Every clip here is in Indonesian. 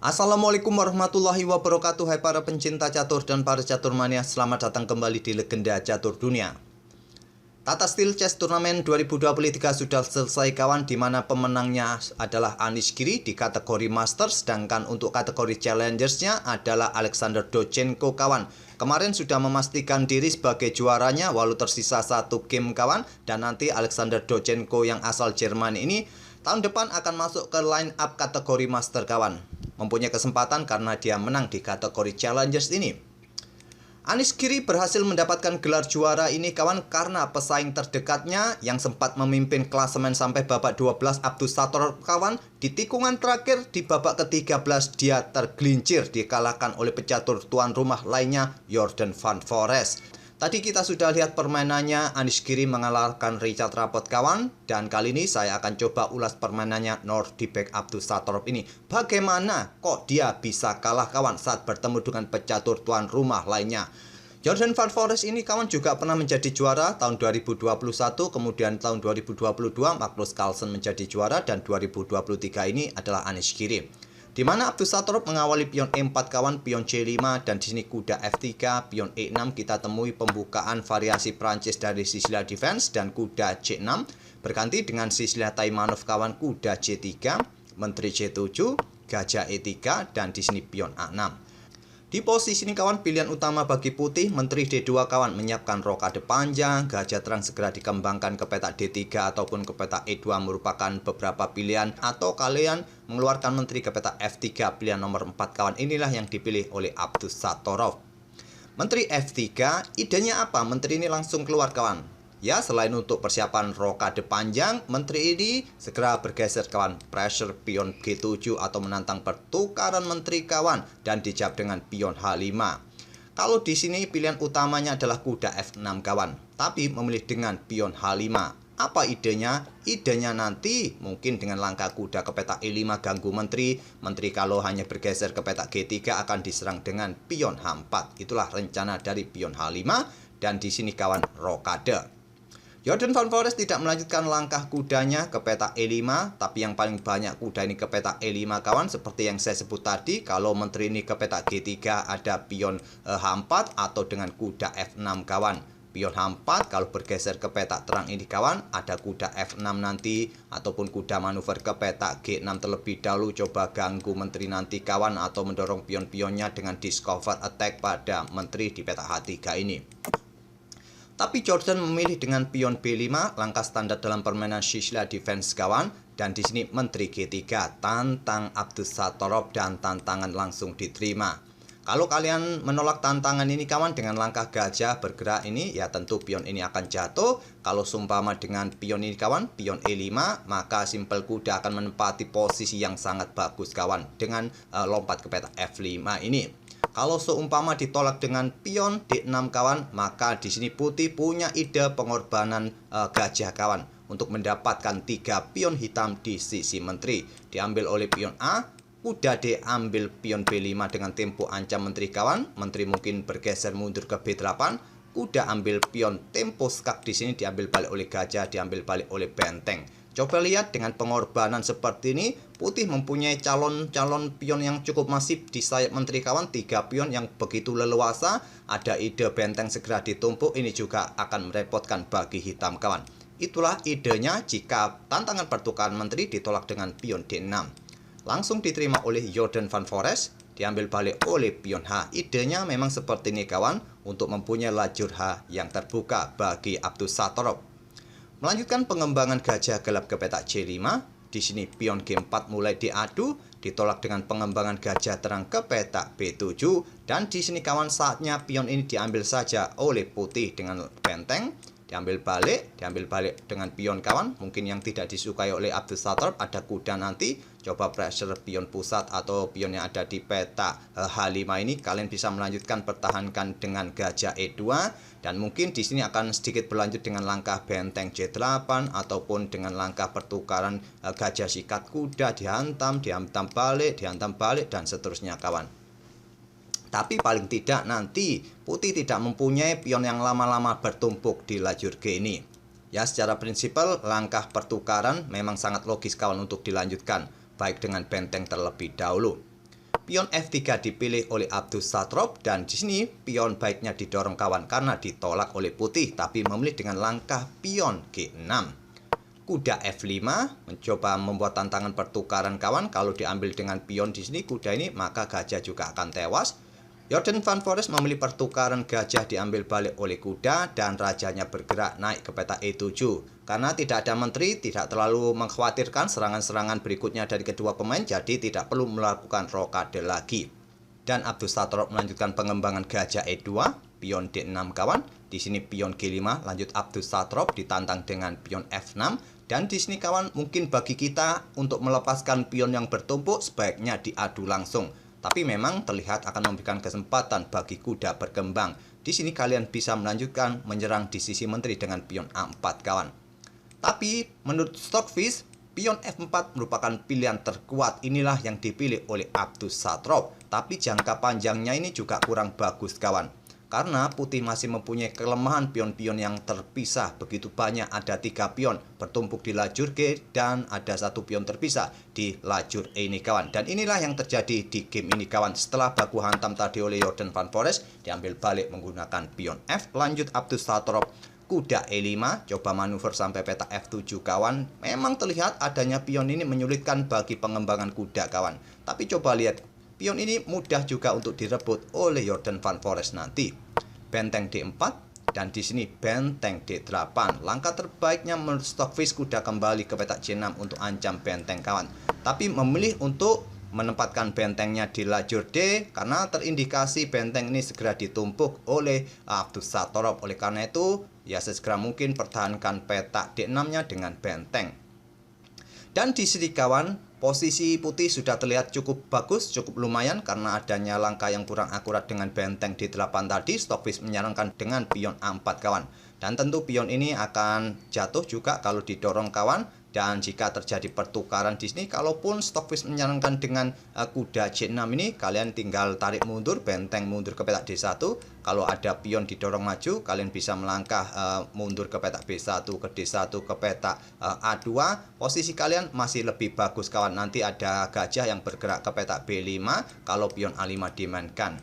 Assalamualaikum warahmatullahi wabarakatuh. Hai para pencinta catur dan para catur mania, selamat datang kembali di Legenda Catur Dunia. Tata Steel Chess Turnamen 2023 sudah selesai kawan, di mana pemenangnya adalah Anish Giri di kategori Master, sedangkan untuk kategori Challengersnya adalah Alexander Dochenko kawan. Kemarin sudah memastikan diri sebagai juaranya walau tersisa satu game kawan, dan nanti Alexander Dochenko yang asal Jerman ini tahun depan akan masuk ke line up kategori Master kawan. Mempunyai kesempatan karena dia menang di kategori Challengers ini. Anish Giri berhasil mendapatkan gelar juara ini kawan karena pesaing terdekatnya yang sempat memimpin klasemen sampai babak 12 Abdus Satorov kawan, di tikungan terakhir di babak ke-13 dia tergelincir dikalahkan oleh pecatur tuan rumah lainnya Jordan van Foreest. Tadi kita sudah lihat permainannya, Anish Giri mengalahkan Richard Rapport kawan, dan kali ini saya akan coba ulas permainannya Nordibek Abdus Satorov ini. Bagaimana kok dia bisa kalah kawan saat bertemu dengan pecatur tuan rumah lainnya. Jordan van Foreest ini kawan juga pernah menjadi juara tahun 2021, kemudian tahun 2022 Magnus Carlsen menjadi juara, dan 2023 ini adalah Anish Giri. Di mana Abdus Satorov mengawali pion E4 kawan, pion C5, dan di sini kuda F3, pion E6 kita temui pembukaan variasi Prancis dari Sicilia Defense dan kuda C6, berganti dengan Sicilia Taimanov kawan, kuda C3, menteri C7, gajah E3, dan di sini pion A6. Di posisi ini kawan, pilihan utama bagi putih, menteri D2 kawan, menyiapkan rokade panjang, gajah terang segera dikembangkan ke petak D3 ataupun ke petak E2 merupakan beberapa pilihan, atau kalian mengeluarkan menteri ke petak F3 pilihan nomor 4 kawan. Inilah yang dipilih oleh Abdus Satorov. Menteri F3, idenya apa? Menteri ini langsung keluar kawan. Ya, selain untuk persiapan rokade panjang, menteri ini segera bergeser kawan, pressure pion G7 atau menantang pertukaran menteri kawan, dan dijawab dengan pion H5. Kalau di sini pilihan utamanya adalah kuda F6 kawan, tapi memilih dengan pion H5. Apa idenya? Idenya nanti mungkin dengan langkah kuda ke petak E5 ganggu menteri. Menteri kalau hanya bergeser ke petak G3 akan diserang dengan pion H4. Itulah rencana dari pion H5, dan di sini kawan rokade. Jordan van Foreest tidak melanjutkan langkah kudanya ke petak E5, tapi yang paling banyak kuda ini ke petak E5 kawan, seperti yang saya sebut tadi. Kalau menteri ini ke petak G3 ada pion H4 atau dengan kuda F6 kawan. Pion H4 kalau bergeser ke petak terang ini kawan, ada kuda F6 nanti, ataupun kuda manuver ke petak G6 terlebih dahulu, coba ganggu menteri nanti kawan, atau mendorong pion-pionnya dengan discover attack pada menteri di petak H3 ini. Tapi Jordan memilih dengan pion B5, langkah standar dalam permainan Sicilia Defense kawan, dan di sini menteri G3 tantang Abdus Satorov, dan tantangan langsung diterima. Kalau kalian menolak tantangan ini kawan dengan langkah gajah bergerak ini, ya tentu pion ini akan jatuh. Kalau seumpama dengan pion ini kawan, pion E5, maka simpel kuda akan menempati posisi yang sangat bagus kawan dengan lompat ke petak F5 ini. Kalau seumpama ditolak dengan pion D6 kawan, maka di sini putih punya ide pengorbanan gajah kawan untuk mendapatkan 3 pion hitam di sisi menteri. Diambil oleh pion A, kuda D ambil pion B5 dengan tempo ancam menteri kawan. Menteri mungkin bergeser mundur ke B8. Kuda ambil pion tempo skak, di sini diambil balik oleh gajah, diambil balik oleh benteng. Coba lihat dengan pengorbanan seperti ini, putih mempunyai calon pion yang cukup masif di sayap menteri kawan, 3 pion yang begitu leluasa. Ada ide benteng segera ditumpuk, ini juga akan merepotkan bagi hitam kawan. Itulah idenya jika tantangan pertukaran menteri ditolak dengan pion D6. Langsung diterima oleh Jordan van Foreest, diambil balik oleh pion H. Idenya memang seperti ini kawan, untuk mempunyai lajur H yang terbuka bagi Abdus Satorov. Melanjutkan pengembangan gajah gelap ke petak C5. Di sini pion G4 mulai diadu, ditolak dengan pengembangan gajah terang ke petak B7, dan di sini kawan saatnya pion ini diambil saja oleh putih dengan benteng. Diambil balik dengan pion kawan, mungkin yang tidak disukai oleh Abdus Satorov ada kuda nanti. Coba pressure pion pusat atau pion yang ada di petak H5 ini, kalian bisa melanjutkan pertahankan dengan gajah E2, dan mungkin di sini akan sedikit berlanjut dengan langkah benteng C8 ataupun dengan langkah pertukaran gajah sikat kuda, dihantam balik, dan seterusnya kawan. Tapi paling tidak nanti putih tidak mempunyai pion yang lama-lama bertumpuk di lajur G ini. Ya, secara prinsipal langkah pertukaran memang sangat logis kawan untuk dilanjutkan, baik dengan benteng terlebih dahulu. Pion F3 dipilih oleh Abdus Satrop, dan di sini pion baiknya didorong kawan karena ditolak oleh putih, tapi memilih dengan langkah pion G6. Kuda F5 mencoba membuat tantangan pertukaran kawan. Kalau diambil dengan pion di sini kuda ini, maka gajah juga akan tewas. Jordan Van Forests memilih pertukaran, gajah diambil balik oleh kuda dan rajanya bergerak naik ke peta E7. Karena tidak ada menteri, tidak terlalu mengkhawatirkan serangan-serangan berikutnya dari kedua pemain, jadi tidak perlu melakukan rokade lagi. Dan Abdus Satrop melanjutkan pengembangan gajah E2, pion D6 kawan. Di sini pion G5, lanjut Abdus Satrop ditantang dengan pion F6. Dan di sini kawan, mungkin bagi kita untuk melepaskan pion yang bertumpuk sebaiknya diadu langsung. Tapi memang terlihat akan memberikan kesempatan bagi kuda berkembang. Di sini kalian bisa melanjutkan menyerang di sisi menteri dengan pion A4 kawan. Tapi menurut Stockfish, pion F4 merupakan pilihan terkuat. Inilah yang dipilih oleh Abdus Satrop. Tapi jangka panjangnya ini juga kurang bagus kawan. Karena putih masih mempunyai kelemahan pion-pion yang terpisah. Begitu banyak, ada 3 pion bertumpuk di lajur G dan ada 1 pion terpisah di lajur E ini kawan. Dan inilah yang terjadi di game ini kawan. Setelah baku hantam tadi oleh Jordan Van Forests, diambil balik menggunakan pion F. Lanjut Abdus Satrop, kuda E5, coba manuver sampai peta F7 kawan. Memang terlihat adanya pion ini menyulitkan bagi pengembangan kuda kawan. Tapi coba lihat, pion ini mudah juga untuk direbut oleh Jordan Van Forests nanti. Benteng D4 dan di sini benteng D8. Langkah terbaiknya menurut Stockfish, kuda kembali ke peta C6 untuk ancam benteng kawan. Tapi memilih untuk menempatkan bentengnya di lajur D karena terindikasi benteng ini segera ditumpuk oleh Abdus Satrop. Oleh karena itu, ya sesegera mungkin pertahankan peta D6-nya dengan benteng. Dan di sini kawan, posisi putih sudah terlihat cukup bagus, cukup lumayan karena adanya langkah yang kurang akurat dengan benteng D8 tadi. Stockfish menyarankan dengan pion A4 kawan. Dan tentu pion ini akan jatuh juga kalau didorong kawan. Dan jika terjadi pertukaran di sini, kalaupun Stockfish menyarankan dengan kuda C6 ini, kalian tinggal tarik mundur, benteng mundur ke peta D1. Kalau ada pion didorong maju, kalian bisa melangkah mundur ke peta B1, ke D1, ke peta A2. Posisi kalian masih lebih bagus kawan. Nanti ada gajah yang bergerak ke peta B5 kalau pion A5 dimainkan.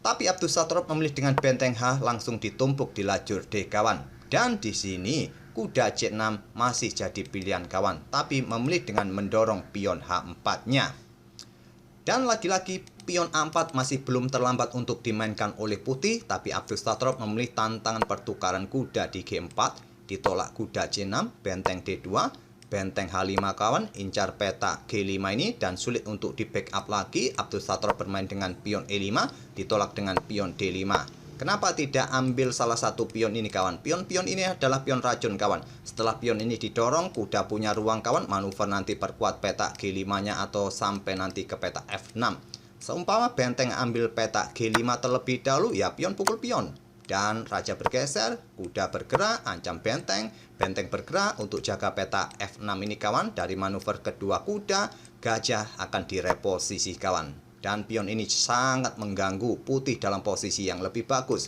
Tapi Abdus Satrop memilih dengan benteng H langsung ditumpuk di lajur D kawan. Dan di sini kuda C6 masih jadi pilihan kawan, tapi memilih dengan mendorong pion H4-nya. Dan lagi-lagi pion A4 masih belum terlambat untuk dimainkan oleh putih, tapi Abdus Satrop memilih tantangan pertukaran kuda di G4, ditolak kuda C6, benteng D2, benteng H5 kawan, incar peta G5 ini dan sulit untuk di backup lagi. Abdus Satrop bermain dengan pion E5, ditolak dengan pion D5. Kenapa tidak ambil salah satu pion ini kawan? Pion-pion ini adalah pion racun kawan. Setelah pion ini didorong, kuda punya ruang kawan, manuver nanti perkuat peta G5-nya atau sampai nanti ke peta F6. Seumpama benteng ambil peta G5 terlebih dahulu, ya pion pukul pion. Dan raja bergeser, kuda bergerak, ancam benteng, benteng bergerak untuk jaga peta F6 ini kawan. Dari manuver kedua kuda, gajah akan direposisi kawan. Dan pion ini sangat mengganggu putih dalam posisi yang lebih bagus.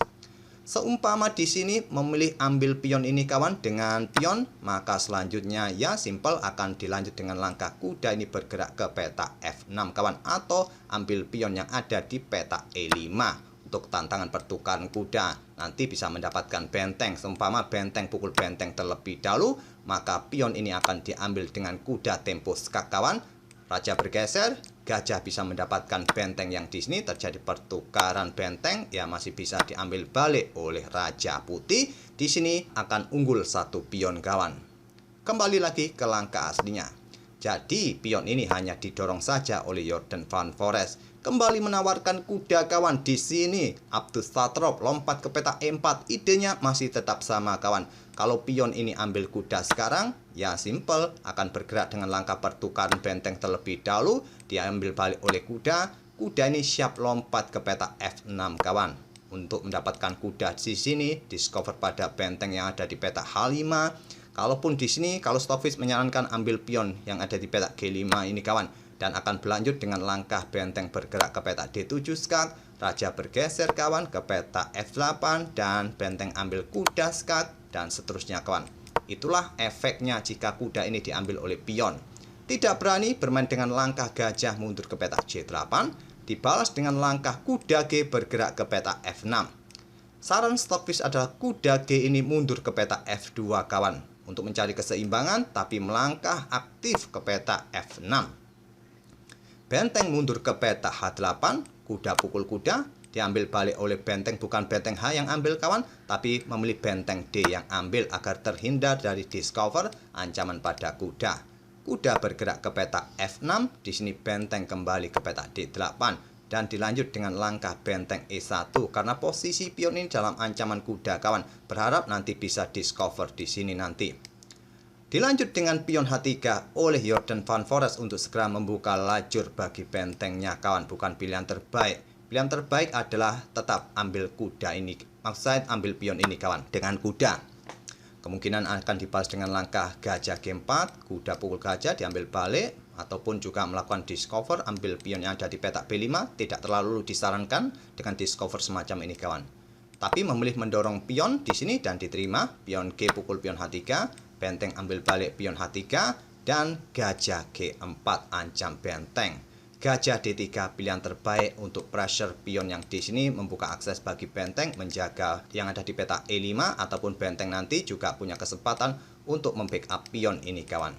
Seumpama di sini memilih ambil pion ini kawan dengan pion, maka selanjutnya ya simple akan dilanjut dengan langkah kuda ini bergerak ke peta F6 kawan, atau ambil pion yang ada di peta E5 untuk tantangan pertukaran kuda. Nanti bisa mendapatkan benteng. Seumpama benteng pukul benteng terlebih dahulu, maka pion ini akan diambil dengan kuda tempo skak kawan. Raja bergeser, gajah bisa mendapatkan benteng yang di sini terjadi pertukaran benteng, ya masih bisa diambil balik oleh raja putih. Di sini akan unggul 1 pion kawan. Kembali lagi ke langkah aslinya. Jadi pion ini hanya didorong saja oleh Jordan Van Forests. Kembali menawarkan kuda kawan. Di sini Abdus Satrop lompat ke peta E4. Idenya masih tetap sama kawan. Kalau pion ini ambil kuda sekarang, ya simple akan bergerak dengan langkah pertukaran benteng terlebih dahulu, diambil balik oleh kuda. Kuda ini siap lompat ke peta F6 kawan. Untuk mendapatkan kuda di sini, discover pada benteng yang ada di peta H5. Kalaupun di sini, kalau Stockfish menyarankan ambil pion yang ada di peta G5 ini kawan, dan akan berlanjut dengan langkah benteng bergerak ke peta D7 skak, raja bergeser kawan ke peta F8, dan benteng ambil kuda skak, dan seterusnya kawan. Itulah efeknya jika kuda ini diambil oleh pion. Tidak berani bermain dengan langkah gajah mundur ke petak J8, dibalas dengan langkah kuda G bergerak ke petak F6. Saran Stockfish adalah kuda G ini mundur ke petak F2 kawan, untuk mencari keseimbangan tapi melangkah aktif ke petak F6. Benteng mundur ke petak H8, kuda pukul kuda, diambil balik oleh benteng, bukan benteng H yang ambil kawan, tapi memilih benteng D yang ambil agar terhindar dari discover ancaman pada kuda. Kuda bergerak ke petak F6, di sini benteng kembali ke petak D8 dan dilanjut dengan langkah benteng E1 karena posisi pion ini dalam ancaman kuda kawan. Berharap nanti bisa discover di sini nanti. Dilanjut dengan pion H3 oleh Jordan Van Foreest untuk segera membuka lajur bagi bentengnya kawan, bukan pilihan terbaik. Pilihan terbaik adalah tetap ambil kuda ini. Maksud saya ambil pion ini kawan dengan kuda. Kemungkinan akan dibalas dengan langkah gajah G4, kuda pukul gajah diambil balik, ataupun juga melakukan discover, ambil pion yang ada di petak B5, tidak terlalu disarankan dengan discover semacam ini kawan. Tapi memilih mendorong pion di sini dan diterima, pion G pukul pion H3, benteng ambil balik pion H3, dan gajah G4 ancam benteng. Gajah D3 pilihan terbaik untuk pressure pion yang di sini membuka akses bagi benteng, menjaga yang ada di petak E5 ataupun benteng nanti juga punya kesempatan untuk membackup pion ini kawan.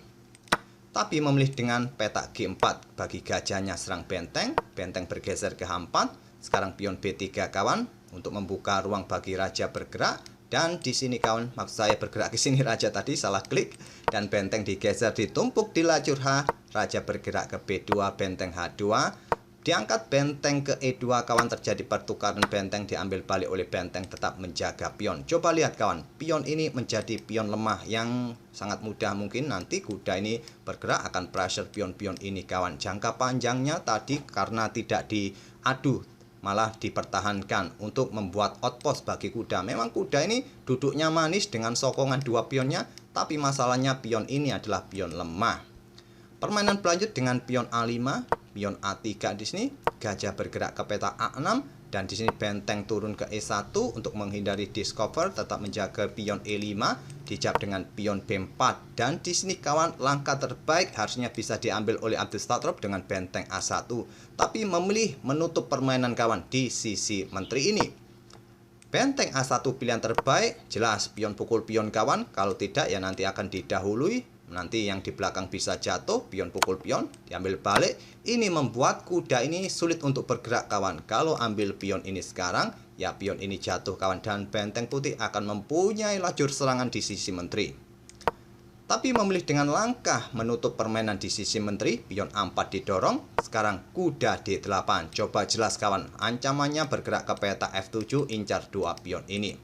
Tapi memilih dengan petak G4 bagi gajahnya serang benteng, benteng bergeser ke H4, sekarang pion B3 kawan untuk membuka ruang bagi raja bergerak. Dan di sini kawan, maksud saya bergerak ke sini raja tadi salah klik dan benteng digeser ditumpuk di lajur H, raja bergerak ke B2, benteng H2, diangkat benteng ke E2 kawan, terjadi pertukaran benteng, diambil balik oleh benteng, tetap menjaga pion. Coba lihat kawan, pion ini menjadi pion lemah yang sangat mudah mungkin nanti kuda ini bergerak akan pressure pion-pion ini kawan. Jangka panjangnya tadi karena tidak diadu, malah dipertahankan untuk membuat outpost bagi kuda. Memang kuda ini duduknya manis dengan sokongan dua pionnya, tapi masalahnya pion ini adalah pion lemah. Permainan berlanjut dengan pion A5, pion A3 di sini, gajah bergerak ke petak A6 dan di sini benteng turun ke E1 untuk menghindari discover, tetap menjaga pion E5, dijawab dengan pion B4 dan di sini kawan langkah terbaik harusnya bisa diambil oleh Abdus Satrob dengan benteng A1, tapi memilih menutup permainan kawan di sisi menteri ini. Benteng A1 pilihan terbaik, jelas pion pukul pion kawan, kalau tidak ya nanti akan didahului. Nanti yang di belakang bisa jatuh, pion pukul pion, diambil balik. Ini membuat kuda ini sulit untuk bergerak kawan. Kalau ambil pion ini sekarang, ya pion ini jatuh kawan. Dan benteng putih akan mempunyai lajur serangan di sisi menteri. Tapi memilih dengan langkah menutup permainan di sisi menteri, pion A4 didorong. Sekarang kuda D8. Coba jelas kawan, ancamannya bergerak ke peta F7, incar dua pion ini.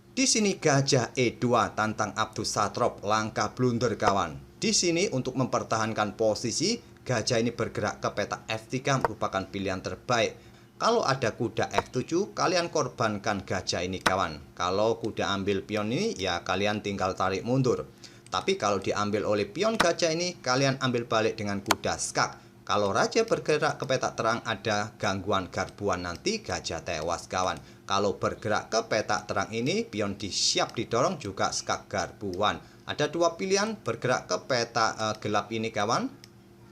Di sini gajah E2 tantang Abdus Satrob, langkah blunder kawan. Di sini untuk mempertahankan posisi, gajah ini bergerak ke petak F3 merupakan pilihan terbaik. Kalau ada kuda F7, kalian korbankan gajah ini kawan. Kalau kuda ambil pion ini, ya kalian tinggal tarik mundur. Tapi kalau diambil oleh pion gajah ini, kalian ambil balik dengan kuda skak. Kalau raja bergerak ke petak terang ada gangguan garbuan nanti gajah tewas kawan. Kalau bergerak ke petak terang ini pion siap didorong juga skak garbuan. Ada dua pilihan bergerak ke petak gelap ini kawan.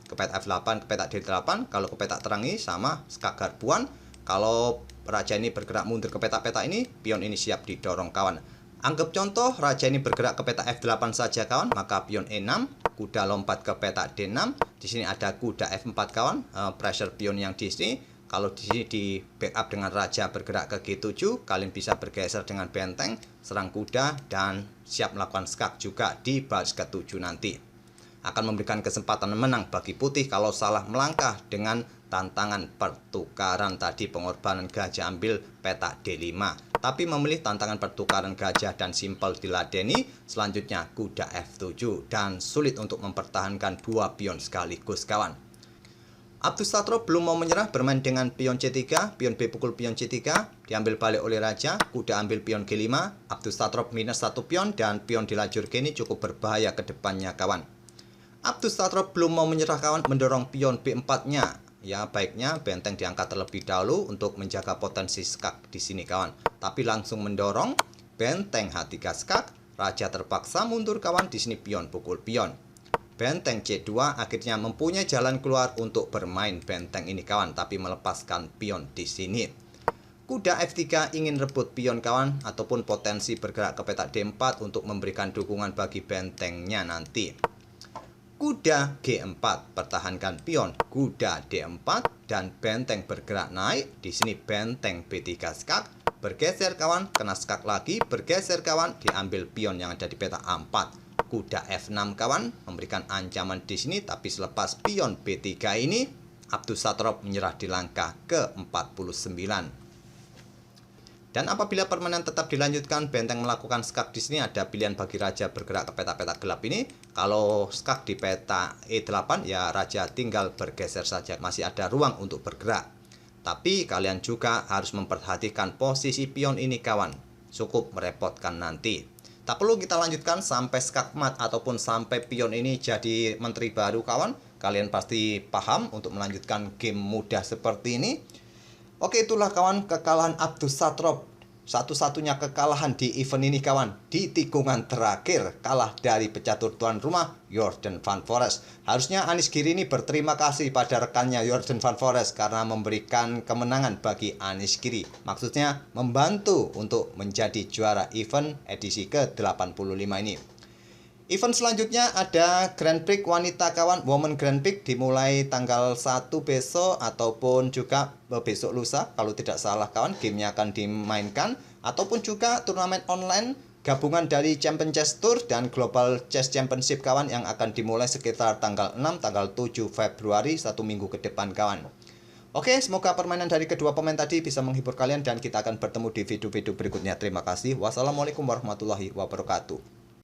Ke petak F8 ke petak D8. Kalau ke petak terang ini sama skak garbuan. Kalau raja ini bergerak mundur ke petak-petak ini pion ini siap didorong kawan. Anggap contoh raja ini bergerak ke petak F8 saja kawan, maka pion E6, kuda lompat ke petak D6. Di sini ada kuda F4 kawan, pressure pion yang di sini. Kalau di sini di backup dengan raja bergerak ke G7, kalian bisa bergeser dengan benteng, serang kuda dan siap melakukan skak juga di baris ke-7 nanti. Akan memberikan kesempatan menang bagi putih kalau salah melangkah dengan tantangan pertukaran tadi, pengorbanan gajah ambil petak D5. Tapi memilih tantangan pertukaran gajah dan simpel diladeni, selanjutnya kuda F7 dan sulit untuk mempertahankan dua pion sekaligus kawan. Abdus Satrob belum mau menyerah, bermain dengan pion C3, pion B pukul pion C3, diambil balik oleh raja, kuda ambil pion G5, Abdus Satrob minus 1 pion dan pion di lajur G ini cukup berbahaya ke depannya kawan. Abdus Satrob belum mau menyerah kawan, mendorong pion B4-nya. Ya baiknya benteng diangkat terlebih dahulu untuk menjaga potensi skak di sini kawan. Tapi langsung mendorong benteng H3 skak, raja terpaksa mundur kawan, di sini pion pukul pion. benteng C2 akhirnya mempunyai jalan keluar untuk bermain benteng ini kawan, tapi melepaskan pion di sini. Kuda F3 ingin rebut pion kawan, ataupun potensi bergerak ke petak D4 untuk memberikan dukungan bagi bentengnya nanti. Kuda G4 pertahankan pion, kuda D4 dan benteng bergerak naik. Di sini benteng B3 skak, bergeser kawan, kena skak lagi, bergeser kawan, diambil pion yang ada di petak A4. Kuda F6 kawan, memberikan ancaman di sini, tapi selepas pion B3 ini, Abdussatrov menyerah di langkah ke-49. Dan apabila permainan tetap dilanjutkan, benteng melakukan skak di sini, ada pilihan bagi raja bergerak ke petak-petak gelap ini. Kalau skak di peta E8, ya raja tinggal bergeser saja, masih ada ruang untuk bergerak. Tapi kalian juga harus memperhatikan posisi pion ini kawan, cukup merepotkan nanti. Tak perlu kita lanjutkan sampai skak mat ataupun sampai pion ini jadi menteri baru kawan. Kalian pasti paham untuk melanjutkan game mudah seperti ini. Oke, itulah kawan kekalahan Abdussatrov. Satu-satunya kekalahan di event ini kawan. Di tikungan terakhir kalah dari pecatur tuan rumah Jorden van Foreest. Harusnya Anish Giri ini berterima kasih pada rekannya Jorden van Foreest karena memberikan kemenangan bagi Anish Giri. Maksudnya membantu untuk menjadi juara event edisi ke-85 ini. Event selanjutnya ada Grand Prix wanita kawan, Women Grand Prix dimulai tanggal 1 besok ataupun juga besok lusa kalau tidak salah kawan, gamenya akan dimainkan, ataupun juga turnamen online gabungan dari Champion Chess Tour dan Global Chess Championship kawan yang akan dimulai sekitar tanggal 6 tanggal 7 Februari, 1 minggu ke depan kawan. Oke, semoga permainan dari kedua pemain tadi bisa menghibur kalian dan kita akan bertemu di video-video berikutnya. Terima kasih. Wassalamualaikum warahmatullahi wabarakatuh.